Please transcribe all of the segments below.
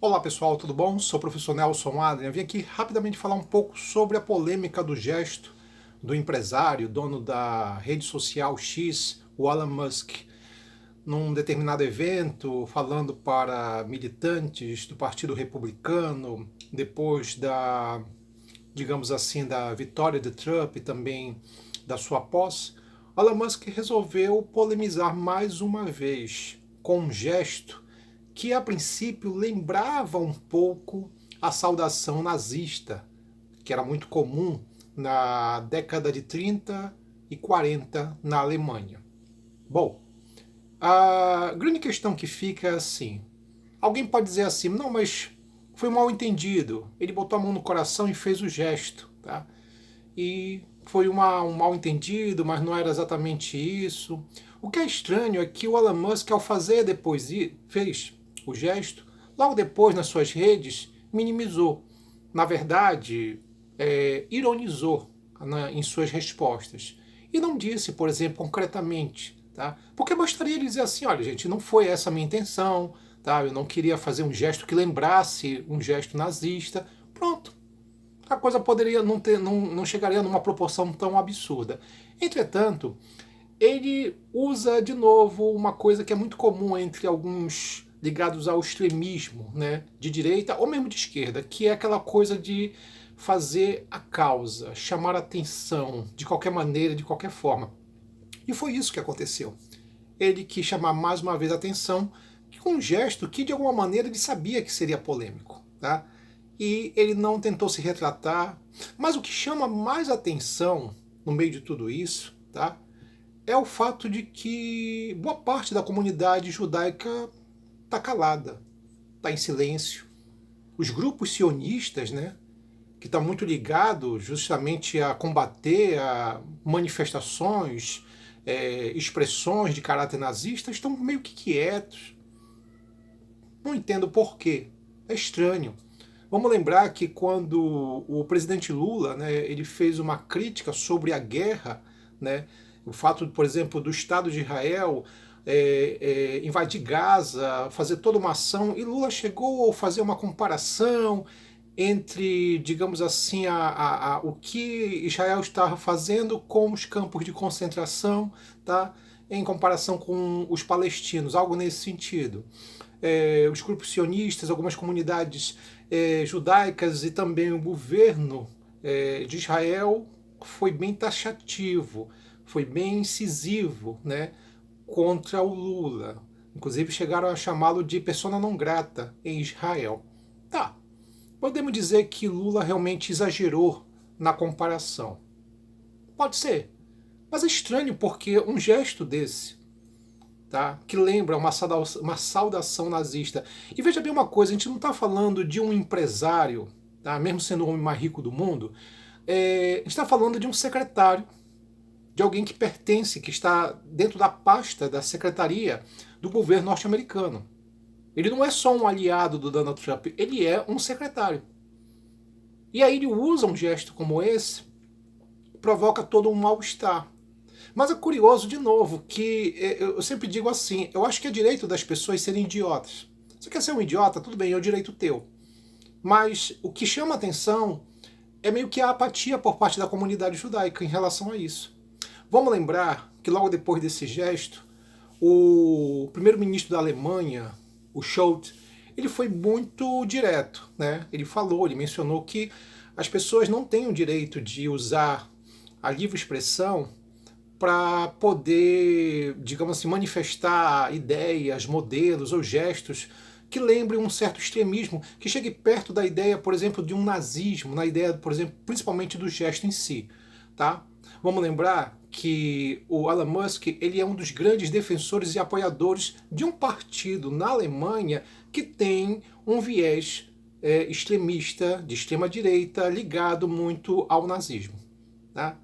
Olá pessoal, tudo bom? Sou o professor Nelson Adrian. Vim aqui rapidamente falar um pouco sobre a polêmica do gesto do empresário, dono da rede social X, o Elon Musk, num determinado evento, falando para militantes do Partido Republicano, depois da, digamos assim, da vitória de Trump e também da sua posse. Elon Musk resolveu polemizar mais uma vez com um gesto que a princípio lembrava um pouco a saudação nazista, que era muito comum na década de 30 e 40 na Alemanha. Bom, a grande questão que fica é assim: alguém pode dizer assim, não, mas foi um mal entendido, ele botou a mão no coração e fez o gesto, tá? E foi um mal entendido, mas não era exatamente isso. O que é estranho é que o Elon Musk, ao fazer depois, fez o gesto, logo depois nas suas redes, minimizou. Na verdade, ironizou em suas respostas. E não disse, por exemplo, concretamente. Tá? Porque bastaria dizer assim, olha gente, não foi essa a minha intenção, tá? Eu não queria fazer um gesto que lembrasse um gesto nazista. Pronto, a coisa poderia não chegaria numa proporção tão absurda. Entretanto, ele usa de novo uma coisa que é muito comum entre alguns ligados ao extremismo, né, de direita ou mesmo de esquerda, que é aquela coisa de fazer a causa, chamar a atenção de qualquer maneira, de qualquer forma. E foi isso que aconteceu. Ele quis chamar mais uma vez a atenção com um gesto que de alguma maneira ele sabia que seria polêmico, tá? E ele não tentou se retratar. Mas o que chama mais atenção no meio de tudo isso, tá? É o fato de que boa parte da comunidade judaica está calada, está em silêncio. Os grupos sionistas, né, que estão muito ligados justamente a combater a manifestações, expressões de caráter nazista, estão meio que quietos. Não entendo por quê. É estranho. Vamos lembrar que quando o presidente Lula, né, ele fez uma crítica sobre a guerra, né, o fato, por exemplo, do Estado de Israel invadir Gaza, fazer toda uma ação, e Lula chegou a fazer uma comparação entre, digamos assim, o que Israel estava fazendo com os campos de concentração, tá, em comparação com os palestinos, algo nesse sentido. Os grupos sionistas, algumas comunidades judaicas e também o governo de Israel foi bem taxativo, foi bem incisivo, né, contra o Lula. Inclusive chegaram a chamá-lo de persona não grata em Israel. Tá, podemos dizer que Lula realmente exagerou na comparação. Pode ser, mas é estranho porque um gesto desse, tá? Que lembra uma saudação nazista. E veja bem uma coisa, a gente não está falando de um empresário, tá? Mesmo sendo o homem mais rico do mundo, a gente está falando de um secretário, de alguém que pertence, que está dentro da pasta da secretaria do governo norte-americano. Ele não é só um aliado do Donald Trump, ele é um secretário. E aí ele usa um gesto como esse, provoca todo um mal-estar. Mas é curioso, de novo, que eu sempre digo assim, eu acho que é direito das pessoas serem idiotas. Você quer ser um idiota? Tudo bem, é o direito teu. Mas o que chama atenção é meio que a apatia por parte da comunidade judaica em relação a isso. Vamos lembrar que logo depois desse gesto, o primeiro-ministro da Alemanha, o Scholz, ele foi muito direto, né? Ele falou, ele mencionou que as pessoas não têm o direito de usar a livre expressão para poder, digamos assim, manifestar ideias, modelos ou gestos que lembrem um certo extremismo, que chegue perto da ideia, por exemplo, de um nazismo, na ideia, por exemplo, principalmente do gesto em si, tá? Vamos lembrar que o Elon Musk ele é um dos grandes defensores e apoiadores de um partido na Alemanha que tem um viés extremista, de extrema direita, ligado muito ao nazismo, tá?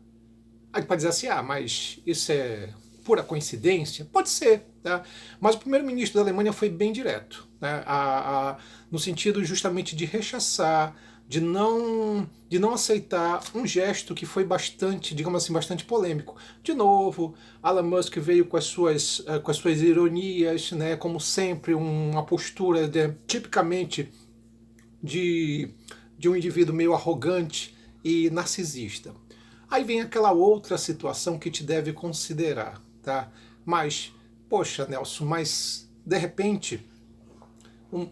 Aí pode dizer assim, ah, mas isso é pura coincidência? Pode ser, tá? Mas o primeiro-ministro da Alemanha foi bem direto, né? No sentido justamente de rechaçar, de não aceitar um gesto que foi bastante, digamos assim, bastante polêmico. De novo, Elon Musk veio com com as suas ironias, né? Como sempre, uma postura tipicamente de um indivíduo meio arrogante e narcisista. Aí vem aquela outra situação que te deve considerar, tá? Mas, poxa, Nelson, mas de repente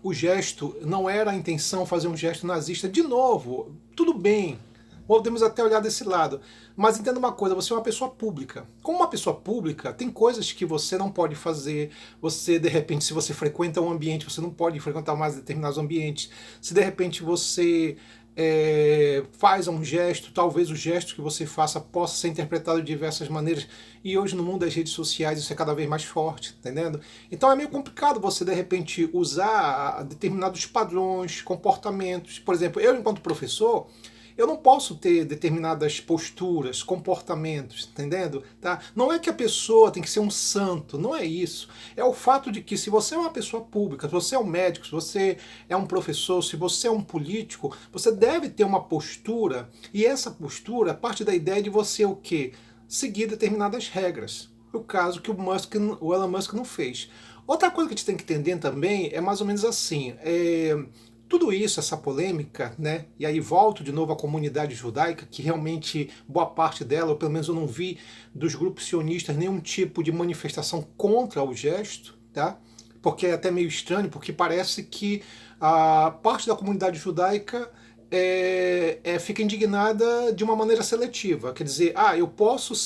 o gesto não era a intenção fazer um gesto nazista. De novo, tudo bem, podemos até olhar desse lado. Mas entenda uma coisa, você é uma pessoa pública. Como uma pessoa pública, tem coisas que você não pode fazer. Você, de repente, se você frequenta um ambiente, você não pode frequentar mais determinados ambientes. Se de repente você faz um gesto, talvez o gesto que você faça possa ser interpretado de diversas maneiras. E hoje no mundo das redes sociais isso é cada vez mais forte, entendendo? Então é meio complicado você de repente usar determinados padrões, comportamentos. Por exemplo, eu enquanto professor, eu não posso ter determinadas posturas, comportamentos, entendendo? Tá? Não é que a pessoa tem que ser um santo, não é isso. É o fato de que se você é uma pessoa pública, se você é um médico, se você é um professor, se você é um político, você deve ter uma postura, e essa postura parte da ideia de você o quê? Seguir determinadas regras. O caso que o Elon Musk não fez. Outra coisa que a gente tem que entender também é mais ou menos assim, tudo isso, essa polêmica, né? E aí volto de novo à comunidade judaica, que realmente boa parte dela, ou pelo menos eu não vi dos grupos sionistas nenhum tipo de manifestação contra o gesto, tá? Porque é até meio estranho, porque parece que a parte da comunidade judaica fica indignada de uma maneira seletiva. Quer dizer, eu posso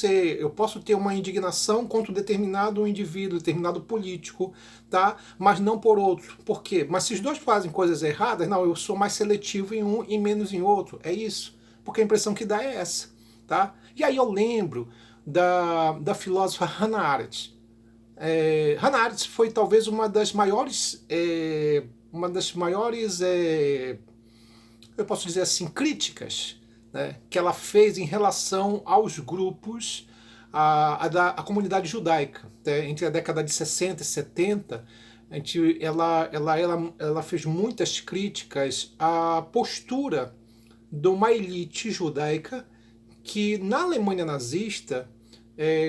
ter uma indignação contra um determinado indivíduo, determinado político, tá? Mas não por outro. Por quê? Mas se os dois fazem coisas erradas, não, eu sou mais seletivo em um e menos em outro. É isso. Porque a impressão que dá é essa, tá? E aí eu lembro da filósofa Hannah Arendt. Hannah Arendt foi talvez uma das maiores eu posso dizer assim, críticas, né, que ela fez em relação aos grupos, a comunidade judaica. Né, entre a década de 60 e 70, ela fez muitas críticas à postura de uma elite judaica que, na Alemanha nazista,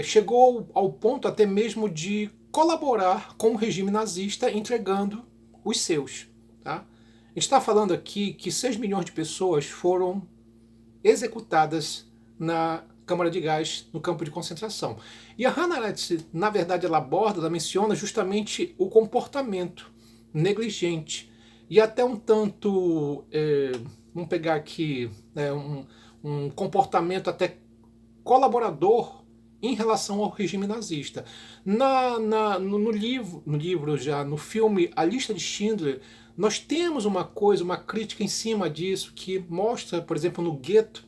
chegou ao ponto até mesmo de colaborar com o regime nazista entregando os seus. Tá? A gente está falando aqui que 6 milhões de pessoas foram executadas na câmara de gás, no campo de concentração. E a Hannah Arendt, na verdade, ela menciona justamente o comportamento negligente e até um tanto, vamos pegar aqui, um comportamento até colaborador em relação ao regime nazista. No livro já, no filme A Lista de Schindler, nós temos uma crítica em cima disso, que mostra, por exemplo, no gueto,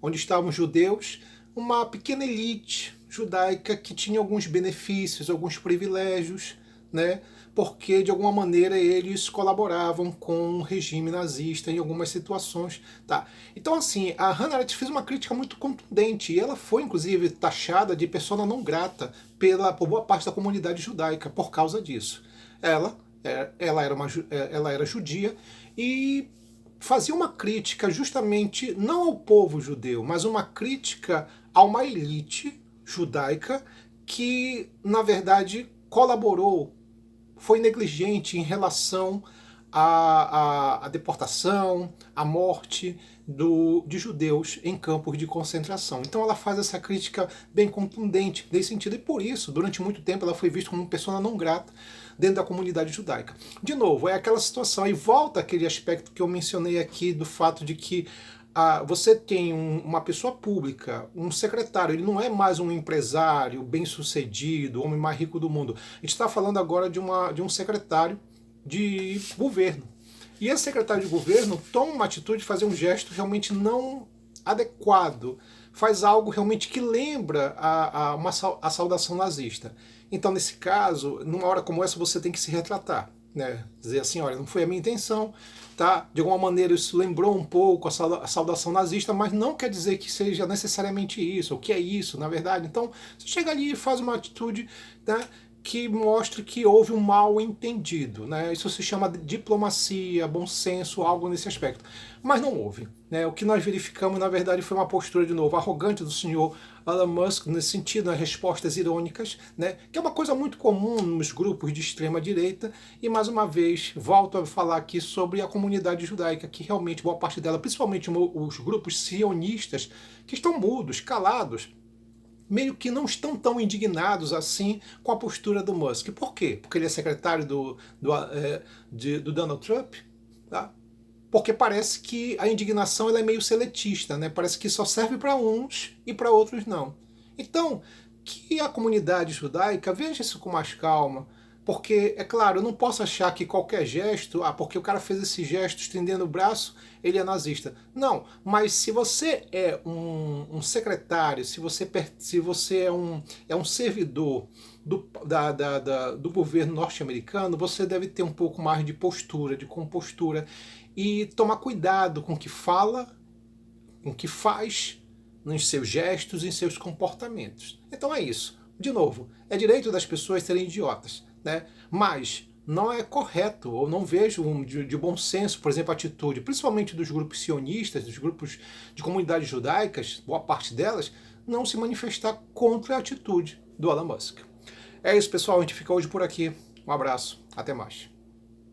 onde estavam judeus, uma pequena elite judaica que tinha alguns benefícios, alguns privilégios, né? Porque de alguma maneira eles colaboravam com o regime nazista em algumas situações. Tá? Então assim, a Hannah Arendt fez uma crítica muito contundente e ela foi inclusive taxada de persona não grata por boa parte da comunidade judaica por causa disso. Ela era judia e fazia uma crítica justamente não ao povo judeu, mas uma crítica a uma elite judaica que, na verdade, colaborou, foi negligente em relação à deportação, à morte de judeus em campos de concentração. Então ela faz essa crítica bem contundente nesse sentido, e por isso, durante muito tempo, ela foi vista como uma pessoa não grata dentro da comunidade judaica. De novo, é aquela situação, e volta aquele aspecto que eu mencionei aqui do fato de que você tem uma pessoa pública, um secretário, ele não é mais um empresário bem-sucedido, o homem mais rico do mundo. A gente está falando agora de um secretário de governo. E esse secretário de governo toma uma atitude de fazer um gesto realmente não adequado, faz algo realmente que lembra a saudação nazista. Então, nesse caso, numa hora como essa, você tem que se retratar. né? Dizer assim, olha, não foi a minha intenção, tá? De alguma maneira isso lembrou um pouco a saudação nazista, mas não quer dizer que seja necessariamente isso, o que é isso, na verdade. Então, você chega ali e faz uma atitude, né, que mostre que houve um mal entendido, né? Isso se chama de diplomacia, bom senso, algo nesse aspecto. Mas não houve, né? O que nós verificamos, na verdade, foi uma postura, de novo, arrogante do senhor Elon Musk, nesse sentido, nas respostas irônicas, né? Que é uma coisa muito comum nos grupos de extrema-direita. E, mais uma vez, volto a falar aqui sobre a comunidade judaica, que realmente, boa parte dela, principalmente os grupos sionistas, que estão mudos, calados, meio que não estão tão indignados assim com a postura do Musk. Por quê? Porque ele é secretário do Donald Trump? Tá? Porque parece que a indignação ela é meio seletista, né? Parece que só serve para uns e para outros não. Então, que a comunidade judaica veja isso com mais calma, porque, é claro, eu não posso achar que qualquer gesto, porque o cara fez esse gesto estendendo o braço, ele é nazista. Não, mas se você é um secretário, se você é um servidor do governo norte-americano, você deve ter um pouco mais de postura, de compostura, e tomar cuidado com o que fala, com o que faz, nos seus gestos e em seus comportamentos. Então é isso. De novo, é direito das pessoas serem idiotas, né? Mas não é correto, ou não vejo de bom senso, por exemplo, a atitude, principalmente dos grupos sionistas, dos grupos de comunidades judaicas, boa parte delas, não se manifestar contra a atitude do Elon Musk. É isso, pessoal. A gente fica hoje por aqui. Um abraço. Até mais.